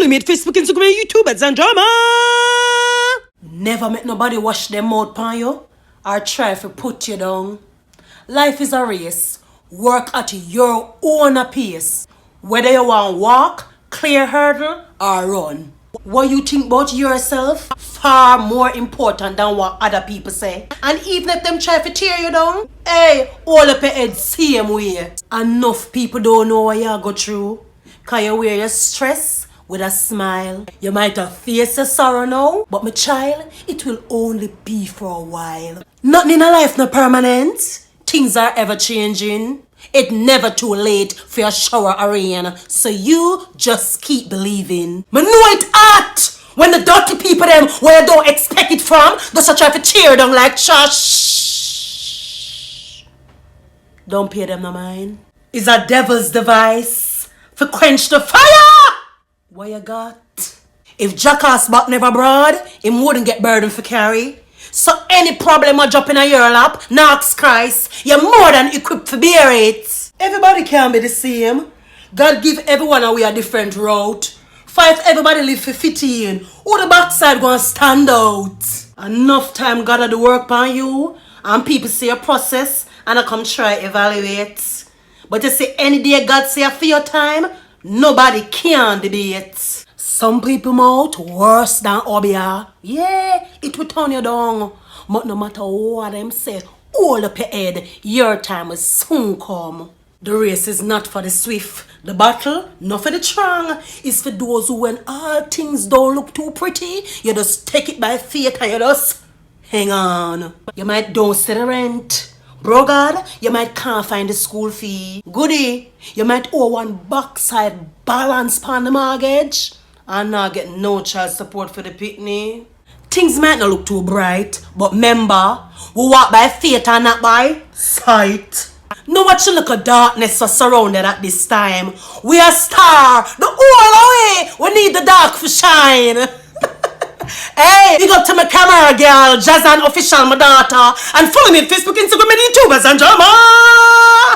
follow me at Facebook, Instagram, YouTube at Zandrama. Never make nobody wash them mouth pan you or try to put you down. Life is a race. Work at your own pace. Whether you want to walk, clear hurdle, or run. What you think about yourself far more important than what other people say. And even if them try to tear you down, hey, all up your head same way. Enough people don't know what you go through. Cause you wear your stress with a smile. You might have faced your sorrow now, but my child, it will only be for a while. Nothing in a life no permanent. Things are ever changing. It's never too late for your shower or rain. So you just keep believing. Me know it hot when the dirty people them where you don't expect it from, just try to tear down like shush. Don't pay them no mind. It's a devil's device to quench the fire. What you got? If jackass back never broad, him wouldn't get burden for carry. So any problem I drop in a your lap, knocks Christ, you're more than equipped to bear it. Everybody can't be the same. God give everyone a way a different route. Fight everybody live for 15. Who the backside gonna stand out? Enough time God do work on you, and people see a process, and I come try evaluate. But you see any day God say for your time, nobody can debate. Some people mouth worse than Obia. Yeah, it will turn you down. But no matter what them say, hold up your head, your time will soon come. The race is not for the swift. The battle, not for the strong. It's for those who when all things don't look too pretty, you just take it by faith and you just hang on. You might don't see the rent. Bro God, you might can't find the school fee. Goody, you might owe one backside balance upon the mortgage. And not get no child support for the picnic. Things might not look too bright, but remember, we walk by faith and not by sight. No watch the look of darkness for surrounded at this time. We are star, the whole way. We need the dark to shine. Hey, big up to my camera girl, Jazan official, my daughter, and follow me on Facebook, Instagram, and YouTube as Zandrama.